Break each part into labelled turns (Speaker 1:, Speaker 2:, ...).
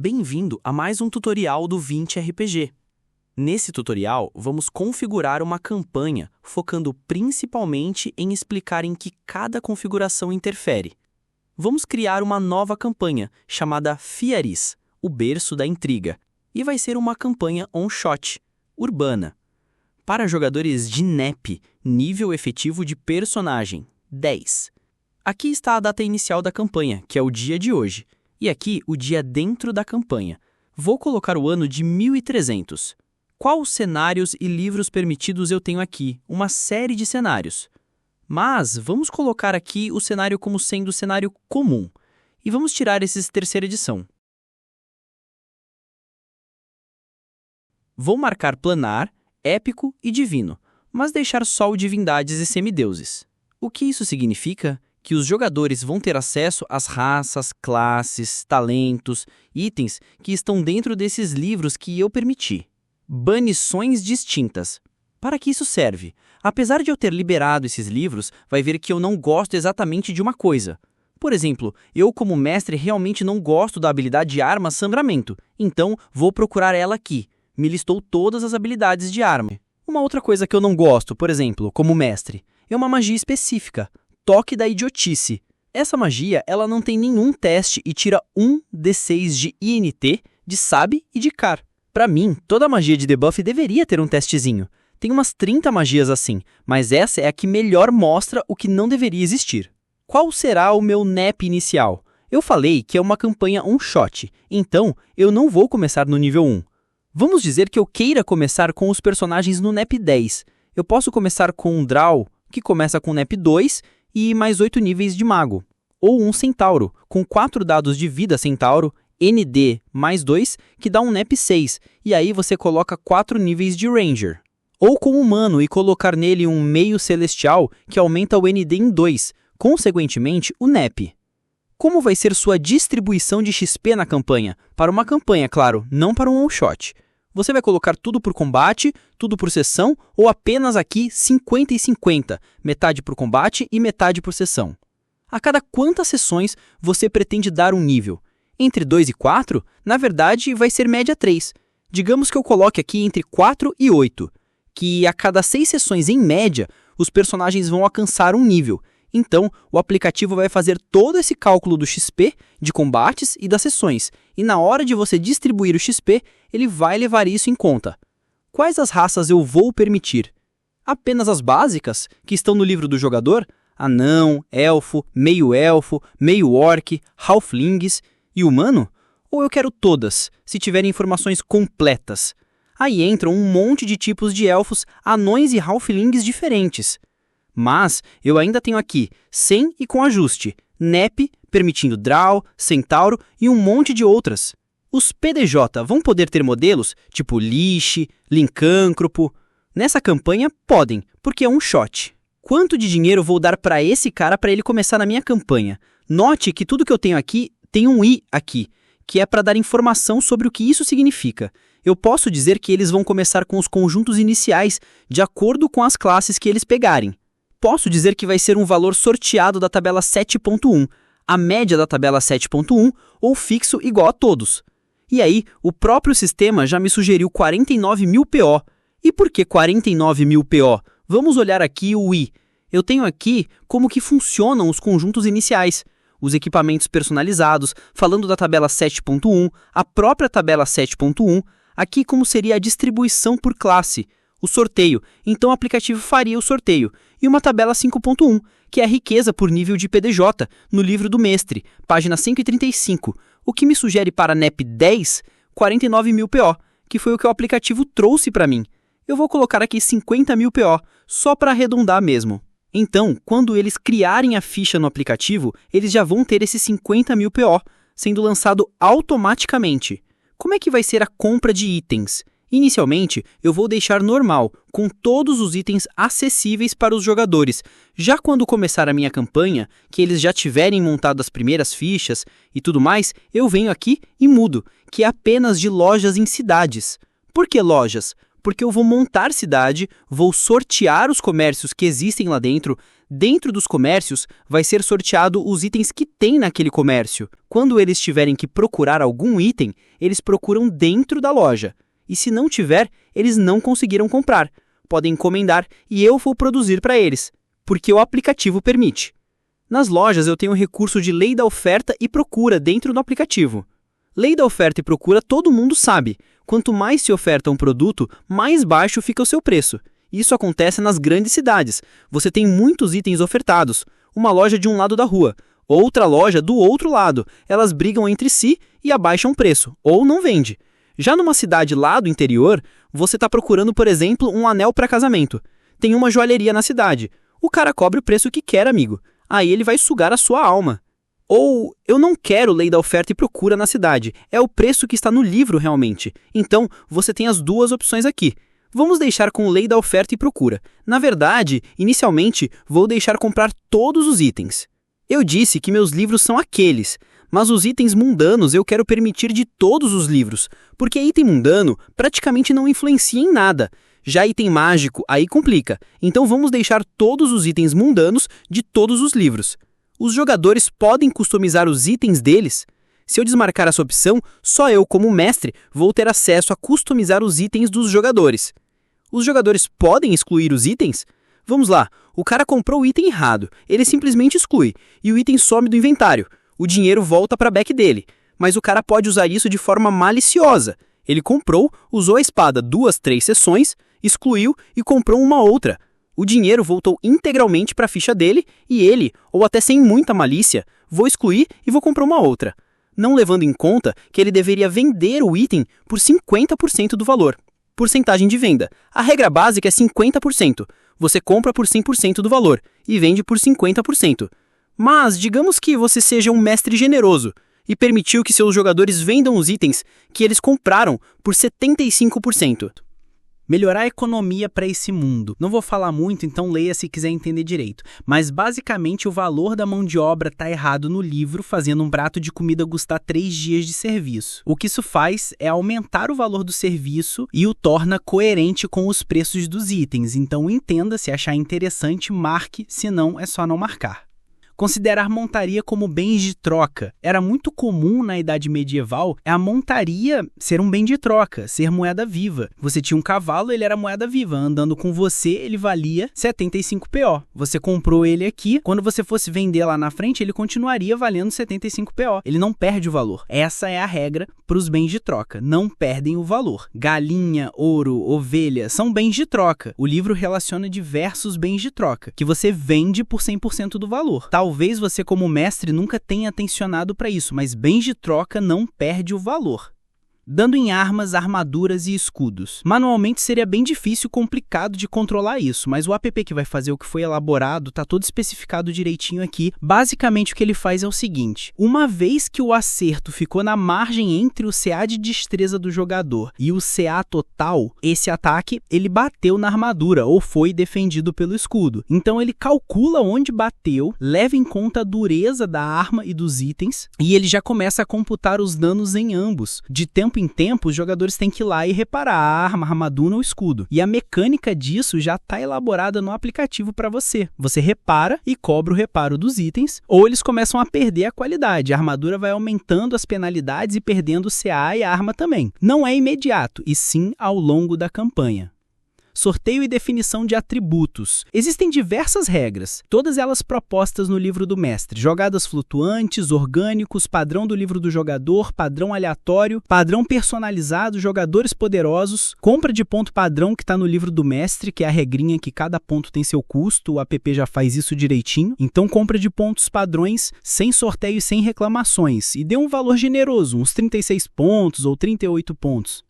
Speaker 1: Bem-vindo a mais um tutorial do 20 RPG. Nesse tutorial, vamos configurar uma campanha, focando principalmente em explicar em que cada configuração interfere. Vamos criar uma nova campanha, chamada Fiaris, o berço da intriga, e vai ser uma campanha on-shot, urbana. Para jogadores de NEP, nível efetivo de personagem, 10. Aqui está a data inicial da campanha, que é o dia de hoje. E aqui o dia dentro da campanha. Vou colocar o ano de 1300. Quais cenários e livros permitidos eu tenho aqui? Uma série de cenários. Mas vamos colocar aqui o cenário como sendo o cenário comum. E vamos tirar esses terceira edição. Vou marcar planar, épico e divino, mas deixar só o divindades e semideuses. O que isso significa? Que os jogadores vão ter acesso às raças, classes, talentos, itens que estão dentro desses livros que eu permiti. Banições distintas. Para que isso serve? Apesar de eu ter liberado esses livros, vai ver que eu não gosto exatamente de uma coisa. Por exemplo, eu como mestre realmente não gosto da habilidade de arma sangramento, então vou procurar ela aqui. Me listou todas as habilidades de arma. Uma outra coisa que eu não gosto, por exemplo, como mestre, é uma magia específica. Toque da idiotice. Essa magia, ela não tem nenhum teste e tira 1d6 de INT, de SAB e de CAR. Pra mim, toda magia de debuff deveria ter um testezinho. Tem umas 30 magias assim, mas essa é a que melhor mostra o que não deveria existir. Qual será o meu NEP inicial? Eu falei que é uma campanha on-shot, então eu não vou começar no nível 1. Vamos dizer que eu queira começar com os personagens no NEP 10. Eu posso começar com um Draw, que começa com NEP 2, e mais 8 níveis de mago. Ou um centauro, com 4 dados de vida centauro, ND mais 2, que dá um NEP 6, e aí você coloca 4 níveis de ranger. Ou com humano e colocar nele um meio celestial, que aumenta o ND em 2, consequentemente o NEP. Como vai ser sua distribuição de XP na campanha? Para uma campanha, claro, não para um one-shot. Você vai colocar tudo por combate, tudo por sessão, ou apenas aqui 50 e 50, metade por combate e metade por sessão. A cada quantas sessões você pretende dar um nível? Entre 2 e 4, na verdade, vai ser média 3. Digamos que eu coloque aqui entre 4 e 8, que a cada 6 sessões em média, os personagens vão alcançar um nível. Então, o aplicativo vai fazer todo esse cálculo do XP, de combates e das sessões, e na hora de você distribuir o XP, ele vai levar isso em conta. Quais as raças eu vou permitir? Apenas as básicas, que estão no livro do jogador? Anão, elfo, meio-orc, halflings e humano? Ou eu quero todas, se tiverem informações completas? Aí entram um monte de tipos de elfos, anões e halflings diferentes. Mas eu ainda tenho aqui, sem e com ajuste, NEP, permitindo Draw, Centauro e um monte de outras. Os PDJ vão poder ter modelos, tipo Lich, Lincântropo. Nessa campanha, podem, porque é um shot. Quanto de dinheiro vou dar para esse cara para ele começar na minha campanha? Note que tudo que eu tenho aqui tem um I aqui, que é para dar informação sobre o que isso significa. Eu posso dizer que eles vão começar com os conjuntos iniciais, de acordo com as classes que eles pegarem. Posso dizer que vai ser um valor sorteado da tabela 7.1, a média da tabela 7.1 ou fixo igual a todos. E aí, o próprio sistema já me sugeriu 49.000 PO. E por que 49.000 PO? Vamos olhar aqui o I. Eu tenho aqui como que funcionam os conjuntos iniciais, os equipamentos personalizados, falando da tabela 7.1, a própria tabela 7.1, aqui como seria a distribuição por classe, o sorteio, então o aplicativo faria o sorteio, e uma tabela 5.1, que é a riqueza por nível de PDJ, no livro do mestre, página 135, o que me sugere para NEP 10, 49.000 PO, que foi o que o aplicativo trouxe para mim. Eu vou colocar aqui 50.000 PO, só para arredondar mesmo. Então, quando eles criarem a ficha no aplicativo, eles já vão ter esses 50.000 PO, sendo lançado automaticamente. Como é que vai ser a compra de itens? Inicialmente, eu vou deixar normal, com todos os itens acessíveis para os jogadores. Já quando começar a minha campanha, que eles já tiverem montado as primeiras fichas e tudo mais, eu venho aqui e mudo, que é apenas de lojas em cidades. Por que lojas? porque eu vou montar cidade, vou sortear os comércios que existem lá dentro. Dentro dos comércios vai ser sorteado os itens que tem naquele comércio. Quando eles tiverem que procurar algum item, eles procuram dentro da loja. E se não tiver, eles não conseguiram comprar. Podem encomendar e eu vou produzir para eles, porque o aplicativo permite. Nas lojas eu tenho o recurso de lei da oferta e procura dentro do aplicativo. Lei da oferta e procura todo mundo sabe. Quanto mais se oferta um produto, mais baixo fica o seu preço. Isso acontece nas grandes cidades. Você tem muitos itens ofertados. Uma loja de um lado da rua, outra loja do outro lado. Elas brigam entre si e abaixam o preço, ou não vende. Já numa cidade lá do interior, você está procurando, por exemplo, um anel para casamento. Tem uma joalheria na cidade. O cara cobra o preço que quer, amigo. Aí ele vai sugar a sua alma. Ou, eu não quero lei da oferta e procura na cidade. É o preço que está no livro realmente. Então, você tem as duas opções aqui. Vamos deixar com lei da oferta e procura. Na verdade, inicialmente, vou deixar comprar todos os itens. Eu disse que meus livros são aqueles, mas os itens mundanos eu quero permitir de todos os livros, porque item mundano praticamente não influencia em nada. Já item mágico, aí complica. Então vamos deixar todos os itens mundanos de todos os livros. Os jogadores podem customizar os itens deles. Se eu desmarcar essa opção, só eu, como mestre, vou ter acesso a customizar os itens dos jogadores. Os jogadores podem excluir os itens? Vamos lá, o cara comprou o item errado, ele simplesmente exclui, e o item some do inventário. O dinheiro volta para a back dele, mas o cara pode usar isso de forma maliciosa. Ele comprou, usou a espada 2, 3 sessões, excluiu e comprou uma outra. O dinheiro voltou integralmente para a ficha dele e ele, ou até sem muita malícia, vou excluir e vou comprar uma outra. Não levando em conta que ele deveria vender o item por 50% do valor. Porcentagem de venda. A regra básica é 50%. Você compra por 100% do valor e vende por 50%. Mas digamos que você seja um mestre generoso e permitiu que seus jogadores vendam os itens que eles compraram por 75%.
Speaker 2: Melhorar a economia para esse mundo. Não vou falar muito, então leia se quiser entender direito. Mas basicamente o valor da mão de obra está errado no livro, fazendo um prato de comida custar 3 dias de serviço. O que isso faz é aumentar o valor do serviço e o torna coerente com os preços dos itens. Então entenda, se achar interessante, marque, senão é só não marcar. Considerar montaria como bens de troca. Era muito comum na Idade Medieval a montaria ser um bem de troca, ser moeda viva. Você tinha um cavalo, ele era moeda viva. Andando com você, ele valia 75 PO. Você comprou ele aqui, quando você fosse vender lá na frente, ele continuaria valendo 75 PO. Ele não perde o valor. Essa é a regra para os bens de troca. Não perdem o valor. Galinha, ouro, ovelha são bens de troca. O livro relaciona diversos bens de troca, que você vende por 100% do valor. Talvez você, como mestre, nunca tenha atencionado para isso, mas bens de troca não perde o valor. Dando em armas, armaduras e escudos. Manualmente seria bem difícil e complicado de controlar isso, mas o app que vai fazer o que foi elaborado está todo especificado direitinho aqui. Basicamente o que ele faz é o seguinte: uma vez que o acerto ficou na margem entre o CA de destreza do jogador e o CA total, esse ataque ele bateu na armadura ou foi defendido pelo escudo. Então ele calcula onde bateu, leva em conta a dureza da arma e dos itens e ele já começa a computar os danos em ambos. De tempo em tempo, os jogadores têm que ir lá e reparar a arma, a armadura ou o escudo. E a mecânica disso já está elaborada no aplicativo para você. Você repara e cobra o reparo dos itens, ou eles começam a perder a qualidade. A armadura vai aumentando as penalidades e perdendo o CA e a arma também. Não é imediato, e sim ao longo da campanha. Sorteio e definição de atributos. Existem diversas regras, todas elas propostas no livro do mestre. Jogadas flutuantes, orgânicos, padrão do livro do jogador, padrão aleatório, padrão personalizado, jogadores poderosos, compra de ponto padrão que está no livro do mestre, que é a regrinha que cada ponto tem seu custo, o app já faz isso direitinho. Então compra de pontos padrões, sem sorteio e sem reclamações. E dê um valor generoso, uns 36 pontos ou 38 pontos.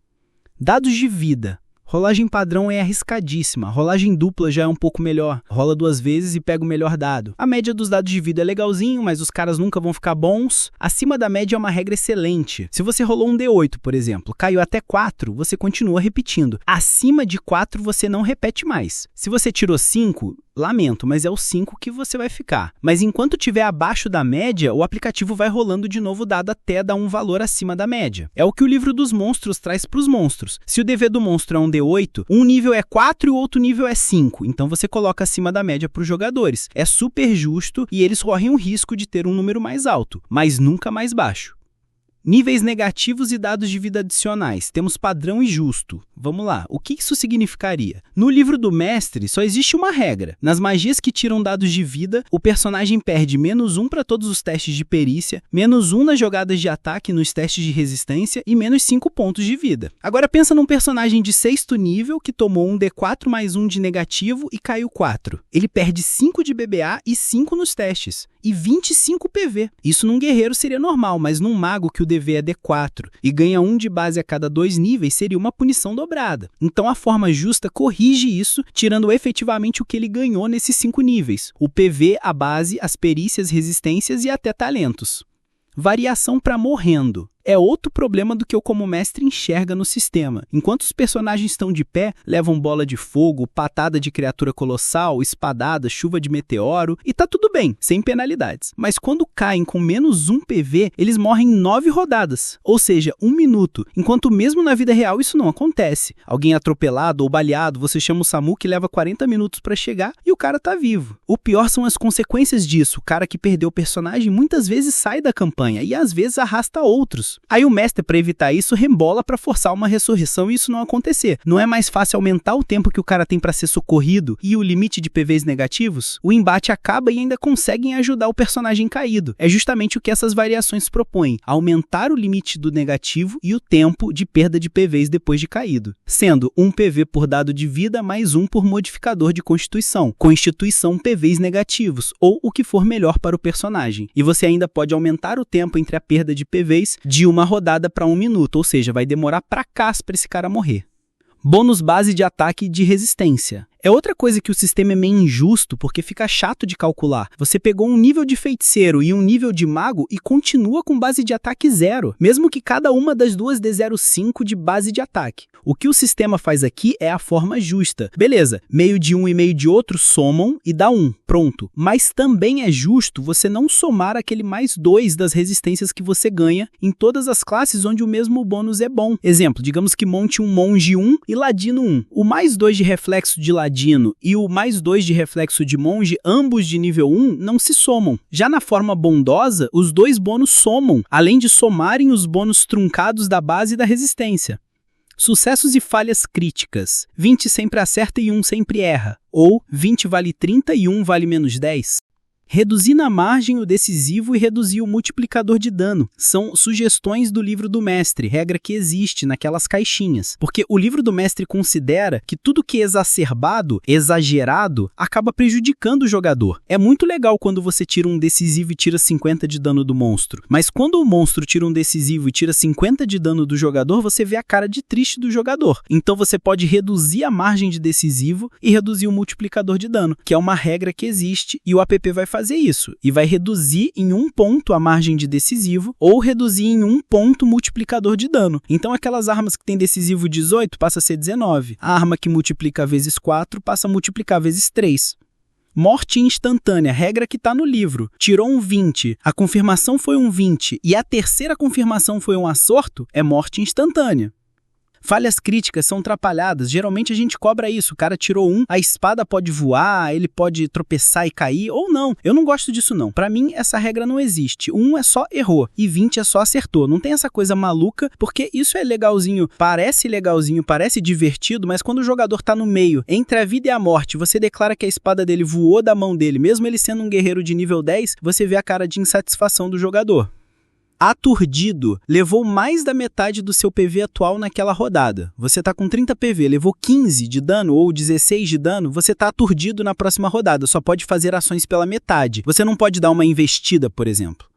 Speaker 2: Dados de vida. Rolagem padrão é arriscadíssima, rolagem dupla já é um pouco melhor. Rola 2 vezes e pega o melhor dado. A média dos dados de vida é legalzinho, mas os caras nunca vão ficar bons. Acima da média é uma regra excelente. Se você rolou um D8, por exemplo, caiu até 4, você continua repetindo. Acima de 4 você não repete mais. Se você tirou 5, lamento, mas é o 5 que você vai ficar. Mas enquanto estiver abaixo da média, o aplicativo vai rolando de novo o dado até dar um valor acima da média. É o que o livro dos monstros traz para os monstros. Se o DV do monstro é um D8, um nível é 4 e o outro nível é 5. Então você coloca acima da média para os jogadores. É super justo e eles correm o risco de ter um número mais alto, mas nunca mais baixo. Níveis negativos e dados de vida adicionais. Temos padrão e justo. Vamos lá, o que isso significaria? No livro do mestre, só existe uma regra. Nas magias que tiram dados de vida, o personagem perde -1 para todos os testes de perícia, -1 nas jogadas de ataque e nos testes de resistência e -5 pontos de vida. Agora pensa num personagem de 6º nível que tomou um D4 mais 1 de negativo e caiu 4. Ele perde 5 de BBA e 5 nos testes. E 25 PV. Isso num guerreiro seria normal, mas num mago que o DV é D4 e ganha 1 de base a cada 2 níveis, seria uma punição dobrada. Então a forma justa corrige isso, tirando efetivamente o que ele ganhou nesses 5 níveis. O PV, a base, as perícias, resistências e até talentos. Variação para morrendo. É outro problema do que eu como mestre enxerga no sistema. Enquanto os personagens estão de pé, levam bola de fogo, patada de criatura colossal, espadada, chuva de meteoro, e tá tudo bem, sem penalidades. Mas quando caem com -1 PV, eles morrem em 9 rodadas, ou seja, 1 minuto, enquanto mesmo na vida real isso não acontece. Alguém atropelado ou baleado, você chama o SAMU que leva 40 minutos para chegar e o cara tá vivo. O pior são as consequências disso. O cara que perdeu o personagem muitas vezes sai da campanha e às vezes arrasta outros. Aí o mestre, para evitar isso, rebola para forçar uma ressurreição e isso não acontecer. Não é mais fácil aumentar o tempo que o cara tem para ser socorrido e o limite de PVs negativos? O embate acaba e ainda conseguem ajudar o personagem caído. É justamente o que essas variações propõem, aumentar o limite do negativo e o tempo de perda de PVs depois de caído, sendo 1 PV por dado de vida mais 1 por modificador de constituição, constituição PVs negativos, ou o que for melhor para o personagem. E você ainda pode aumentar o tempo entre a perda de PVs de uma rodada para 1 minuto, ou seja, vai demorar pra cá para esse cara morrer. Bônus base de ataque e de resistência. É outra coisa que o sistema é meio injusto, porque fica chato de calcular. Você pegou um nível de feiticeiro e um nível de mago e continua com base de ataque 0, mesmo que cada uma das duas dê 0,5 de base de ataque. O que o sistema faz aqui é a forma justa. Beleza, meio de um e meio de outro somam e dá 1, pronto. Mas também é justo você não somar aquele mais 2 das resistências que você ganha em todas as classes onde o mesmo bônus é bom. Exemplo, digamos que monte um monge 1 e ladino 1. O mais 2 de reflexo de ladino e o mais 2 de reflexo de monge, ambos de nível 1, não se somam. Já na forma bondosa, os dois bônus somam, além de somarem os bônus truncados da base e da resistência. Sucessos e falhas críticas. 20 sempre acerta e 1 sempre erra. Ou 20 vale 30 e 1 vale -10. Reduzir na margem o decisivo e reduzir o multiplicador de dano. São sugestões do livro do mestre, regra que existe naquelas caixinhas. Porque o livro do mestre considera que tudo que é exacerbado, exagerado, acaba prejudicando o jogador. É muito legal quando você tira um decisivo e tira 50 de dano do monstro. Mas quando o monstro tira um decisivo e tira 50 de dano do jogador, você vê a cara de triste do jogador. Então você pode reduzir a margem de decisivo e reduzir o multiplicador de dano, que é uma regra que existe e o app vai fazer isso, e vai reduzir em 1 ponto a margem de decisivo ou reduzir em 1 ponto o multiplicador de dano. Então aquelas armas que tem decisivo 18 passa a ser 19. A arma que multiplica vezes 4 passa a multiplicar vezes 3. Morte instantânea, regra que está no livro. Tirou um 20, a confirmação foi um 20 e a terceira confirmação foi um assorto, é morte instantânea. Falhas críticas são atrapalhadas, geralmente a gente cobra isso, o cara tirou 1, a espada pode voar, ele pode tropeçar e cair, ou não. Eu não gosto disso não, pra mim essa regra não existe, 1 é só errou e 20 é só acertou, não tem essa coisa maluca, porque isso é legalzinho, parece divertido, mas quando o jogador tá no meio, entre a vida e a morte, você declara que a espada dele voou da mão dele, mesmo ele sendo um guerreiro de nível 10, você vê a cara de insatisfação do jogador. Aturdido, levou mais da metade do seu PV atual naquela rodada. Você está com 30 PV, levou 15 de dano ou 16 de dano, você está aturdido na próxima rodada, só pode fazer ações pela metade. Você não pode dar uma investida, por exemplo.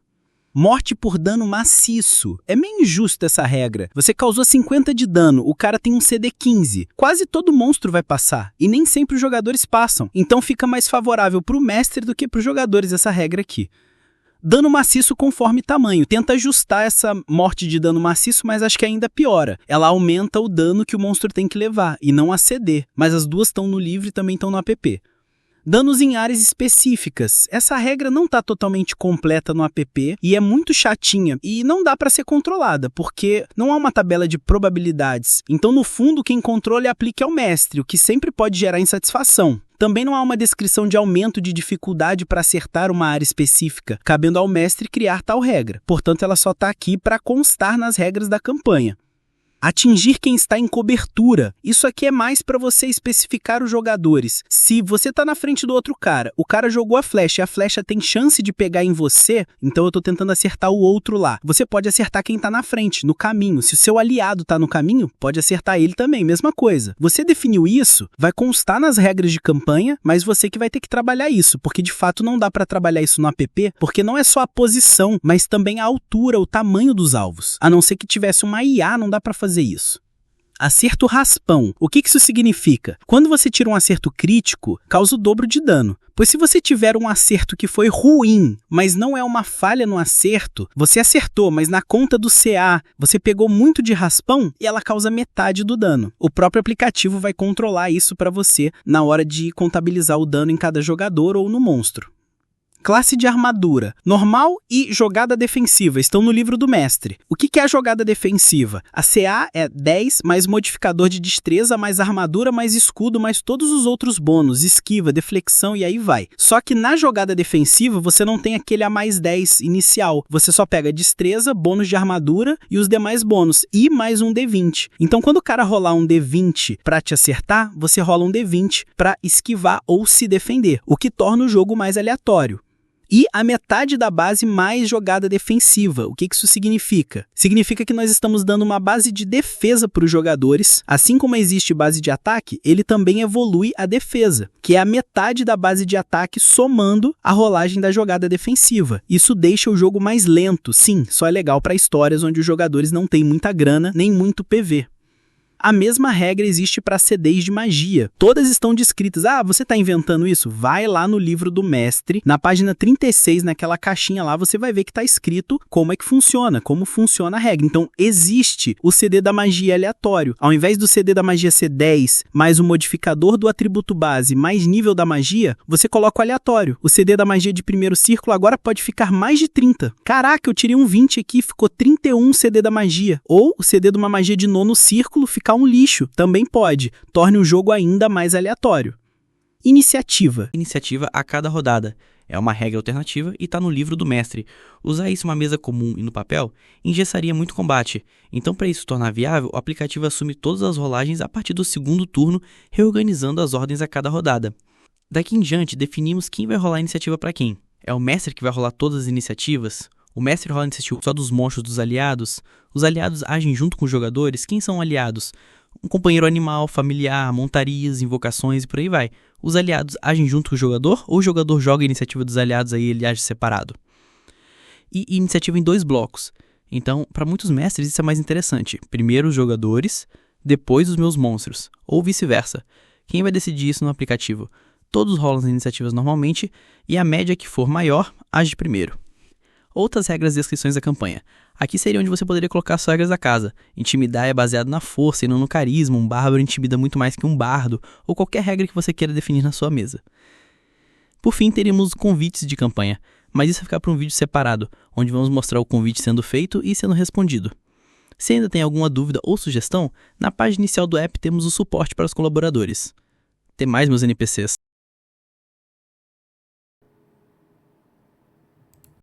Speaker 2: Morte por dano maciço. É meio injusta essa regra. Você causou 50 de dano, o cara tem um CD 15. Quase todo monstro vai passar, e nem sempre os jogadores passam. Então fica mais favorável para o mestre do que para os jogadores essa regra aqui. Dano maciço conforme tamanho. Tenta ajustar essa morte de dano maciço, mas acho que ainda piora. Ela aumenta o dano que o monstro tem que levar, e não a CD. Mas as duas estão no livro e também estão no app. Danos em áreas específicas. Essa regra não está totalmente completa no app e é muito chatinha e não dá para ser controlada, porque não há uma tabela de probabilidades. Então, no fundo, quem controla e aplica é o mestre, o que sempre pode gerar insatisfação. Também não há uma descrição de aumento de dificuldade para acertar uma área específica, cabendo ao mestre criar tal regra. Portanto, ela só está aqui para constar nas regras da campanha. Atingir quem está em cobertura. Isso aqui é mais para você especificar os jogadores. Se você está na frente do outro cara, o cara jogou a flecha e a flecha tem chance de pegar em você, então eu estou tentando acertar o outro lá. Você pode acertar quem está na frente, no caminho. Se o seu aliado está no caminho, pode acertar ele também, mesma coisa. Você definiu isso, vai constar nas regras de campanha, mas você que vai ter que trabalhar isso, porque de fato não dá para trabalhar isso no app, porque não é só a posição, mas também a altura, o tamanho dos alvos. A não ser que tivesse uma IA, não dá para fazer isso. Acerto raspão. O que isso significa? Quando você tira um acerto crítico, causa o dobro de dano. Pois se você tiver um acerto que foi ruim, mas não é uma falha no acerto, você acertou, mas na conta do CA você pegou muito de raspão e ela causa metade do dano. O próprio aplicativo vai controlar isso para você na hora de contabilizar o dano em cada jogador ou no monstro. Classe de armadura. Normal e jogada defensiva estão no livro do mestre. O que é a jogada defensiva? A CA é 10 mais modificador de destreza, mais armadura, mais escudo, mais todos os outros bônus, esquiva, deflexão e aí vai. Só que na jogada defensiva você não tem aquele a mais 10 inicial. Você só pega destreza, bônus de armadura e os demais bônus e mais um D20. Então quando o cara rolar um D20 para te acertar, você rola um D20 para esquivar ou se defender, o que torna o jogo mais aleatório. E a metade da base mais jogada defensiva. O que isso significa? Significa que nós estamos dando uma base de defesa para os jogadores. Assim como existe base de ataque, ele também evolui a defesa, que é a metade da base de ataque somando a rolagem da jogada defensiva. Isso deixa o jogo mais lento. Sim, só é legal para histórias onde os jogadores não têm muita grana nem muito PV. A mesma regra existe para CDs de magia. Todas estão descritas. Ah, você está inventando isso? Vai lá no livro do mestre, na página 36, naquela caixinha lá, você vai ver que está escrito como é que funciona, como funciona a regra. Então, existe o CD da magia aleatório. Ao invés do CD da magia ser 10, mais o modificador do atributo base, mais nível da magia, você coloca o aleatório. O CD da magia de primeiro círculo agora pode ficar mais de 30. Caraca, eu tirei um 20 aqui, ficou 31 CD da magia. Ou o CD de uma magia de nono círculo ficar um lixo, também pode. Torne o jogo ainda mais aleatório. Iniciativa.
Speaker 1: Iniciativa a cada rodada. É uma regra alternativa e está no livro do mestre. Usar isso em uma mesa comum e no papel engessaria muito combate. Então, para isso se tornar viável, o aplicativo assume todas as rolagens a partir do segundo turno, reorganizando as ordens a cada rodada. Daqui em diante, definimos quem vai rolar a iniciativa para quem. É o mestre que vai rolar todas as iniciativas? O mestre rola a iniciativa só dos monstros dos aliados? Os aliados agem junto com os jogadores? Quem são aliados? Um companheiro animal, familiar, montarias, invocações e por aí vai. Os aliados agem junto com o jogador ou o jogador joga a iniciativa dos aliados aí ele age separado? E iniciativa em 2 blocos. Então, para muitos mestres isso é mais interessante. Primeiro os jogadores, depois os meus monstros. Ou vice-versa. Quem vai decidir isso no aplicativo? Todos rolam as iniciativas normalmente e a média que for maior age primeiro. Outras regras e descrições da campanha. Aqui seria onde você poderia colocar as regras da casa. Intimidar é baseado na força e não no carisma. Um bárbaro intimida muito mais que um bardo, ou qualquer regra que você queira definir na sua mesa. Por fim, teríamos convites de campanha, mas isso vai ficar para um vídeo separado, onde vamos mostrar o convite sendo feito e sendo respondido. Se ainda tem alguma dúvida ou sugestão, na página inicial do app temos o suporte para os colaboradores. Tem mais, meus NPCs.